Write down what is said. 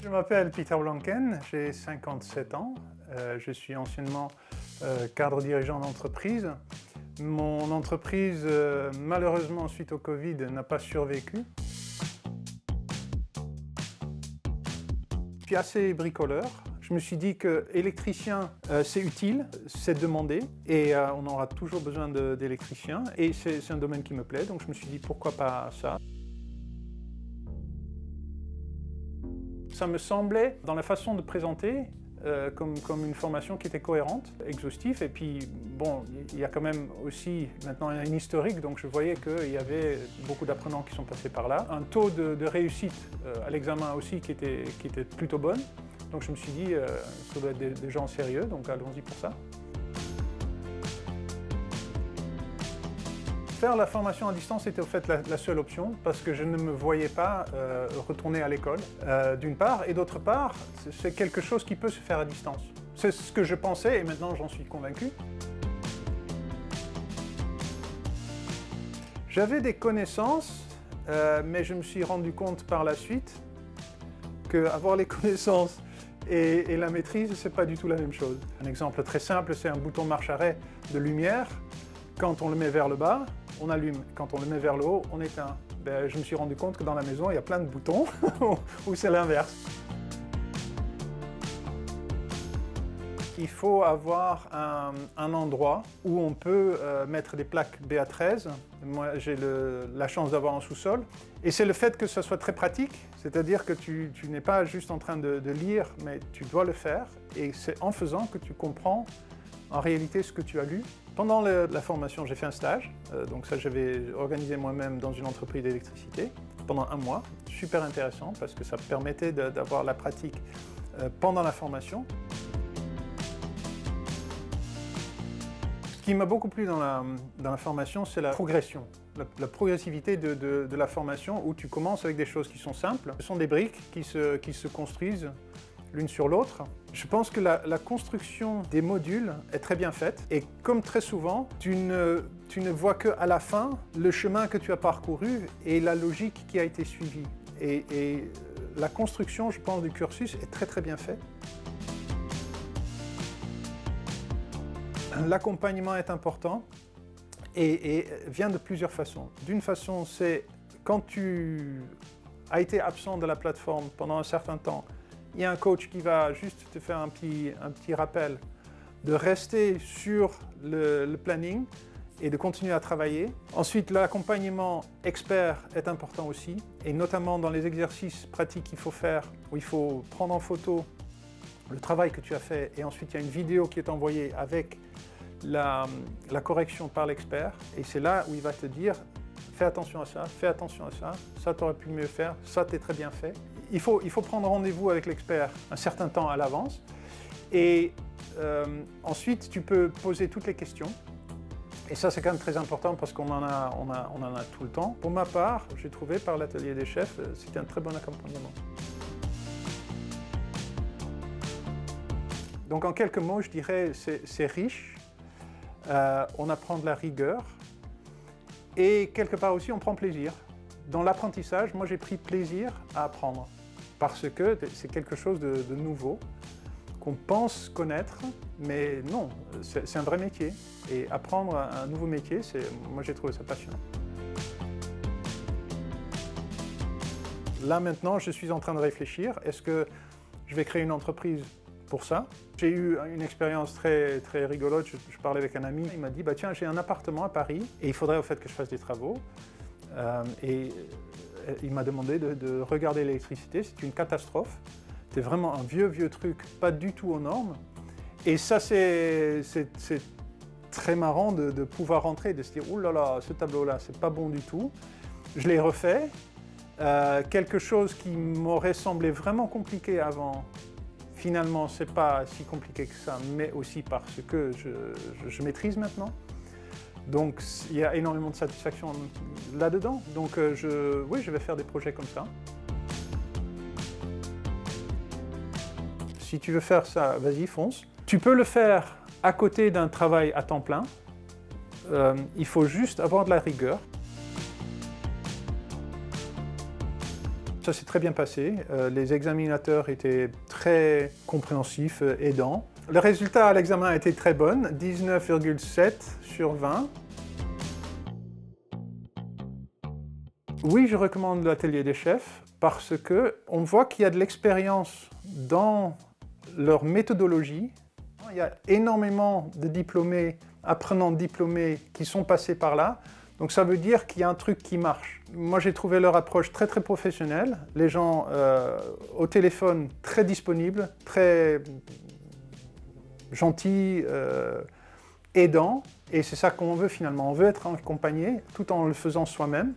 Je m'appelle Peter Blanken, j'ai 57 ans. Je suis anciennement cadre dirigeant d'entreprise. Mon entreprise, malheureusement, suite au Covid, n'a pas survécu. Je suis assez bricoleur. Je me suis dit que électricien, c'est utile, c'est demandé et on aura toujours besoin d'électriciens. Et c'est un domaine qui me plaît, donc je me suis dit pourquoi pas ça. Ça me semblait, dans la façon de présenter, comme une formation qui était cohérente, exhaustive. Et puis, bon, il y a quand même aussi maintenant un historique, donc je voyais qu'il y avait beaucoup d'apprenants qui sont passés par là. Un taux de réussite à l'examen aussi qui était plutôt bonne. Donc je me suis dit, ça doit être des gens sérieux, donc allons-y pour ça. Faire la formation à distance était au fait la seule option parce que je ne me voyais pas retourner à l'école, d'une part, et d'autre part, c'est quelque chose qui peut se faire à distance. C'est ce que je pensais et maintenant j'en suis convaincu. J'avais des connaissances, mais je me suis rendu compte par la suite qu'avoir les connaissances et la maîtrise, c'est pas du tout la même chose. Un exemple très simple, c'est un bouton marche-arrêt de lumière. Quand on le met vers le bas, on allume. Quand on le met vers le haut, on éteint. Je me suis rendu compte que dans la maison, il y a plein de boutons où c'est l'inverse. Il faut avoir un endroit où on peut mettre des plaques BA13. Moi, j'ai la chance d'avoir un sous-sol. Et c'est le fait que ce soit très pratique, c'est-à-dire que tu n'es pas juste en train de lire, mais tu dois le faire. Et c'est en faisant que tu comprends en réalité ce que tu as lu. Pendant la formation, j'ai fait un stage. Donc ça, j'avais organisé moi-même dans une entreprise d'électricité pendant un mois. Super intéressant parce que ça permettait d'avoir la pratique pendant la formation. Ce qui m'a beaucoup plu dans la formation, c'est la progression. La progressivité de la formation où tu commences avec des choses qui sont simples. Ce sont des briques qui se construisent l'une sur l'autre. Je pense que la construction des modules est très bien faite et comme très souvent, tu ne vois qu'à la fin le chemin que tu as parcouru et la logique qui a été suivie. Et la construction, je pense, du cursus est très très bien faite. L'accompagnement est important et vient de plusieurs façons. D'une façon, c'est quand tu as été absent de la plateforme pendant un certain temps, il y a un coach qui va juste te faire un petit rappel de rester sur le planning et de continuer à travailler. Ensuite, l'accompagnement expert est important aussi, et notamment dans les exercices pratiques qu'il faut faire, où il faut prendre en photo le travail que tu as fait, et ensuite il y a une vidéo qui est envoyée avec la correction par l'expert, et c'est là où il va te dire fais attention à ça, ça tu aurais pu mieux faire, ça t'es très bien fait. Il faut prendre rendez-vous avec l'expert un certain temps à l'avance et ensuite tu peux poser toutes les questions. Et ça c'est quand même très important parce qu'on en a tout le temps. Pour ma part, j'ai trouvé par l'atelier des chefs, c'était un très bon accompagnement. Donc en quelques mots, je dirais c'est riche, on apprend de la rigueur et quelque part aussi on prend plaisir. Dans l'apprentissage, moi j'ai pris plaisir à apprendre parce que c'est quelque chose de nouveau qu'on pense connaître, mais non, c'est un vrai métier. Et apprendre un nouveau métier, moi j'ai trouvé ça passionnant. Là maintenant, je suis en train de réfléchir, est-ce que je vais créer une entreprise pour ça? J'ai eu une expérience très, très rigolote, je parlais avec un ami, il m'a dit tiens, j'ai un appartement à Paris et il faudrait au fait que je fasse des travaux. Et il m'a demandé de regarder l'électricité, c'est une catastrophe. C'est vraiment un vieux truc, pas du tout aux normes. Et ça, c'est très marrant de pouvoir rentrer et de se dire « Ouh là là, ce tableau-là, c'est pas bon du tout ». Je l'ai refait. Quelque chose qui m'aurait semblé vraiment compliqué avant, finalement, c'est pas si compliqué que ça, mais aussi parce que je maîtrise maintenant. Donc il y a énormément de satisfaction là-dedans. Donc oui, je vais faire des projets comme ça. Si tu veux faire ça, vas-y, fonce. Tu peux le faire à côté d'un travail à temps plein. Il faut juste avoir de la rigueur. Ça s'est très bien passé. Les examinateurs étaient très compréhensifs, aidants. Le résultat à l'examen a été très bon, 19,7 sur 20. Oui, je recommande l'atelier des chefs parce qu'on voit qu'il y a de l'expérience dans leur méthodologie. Il y a énormément de diplômés, apprenants diplômés qui sont passés par là. Donc ça veut dire qu'il y a un truc qui marche. Moi j'ai trouvé leur approche très très professionnelle. Les gens au téléphone très disponibles, très gentils, aidants. Et c'est ça qu'on veut finalement. On veut être accompagné tout en le faisant soi-même.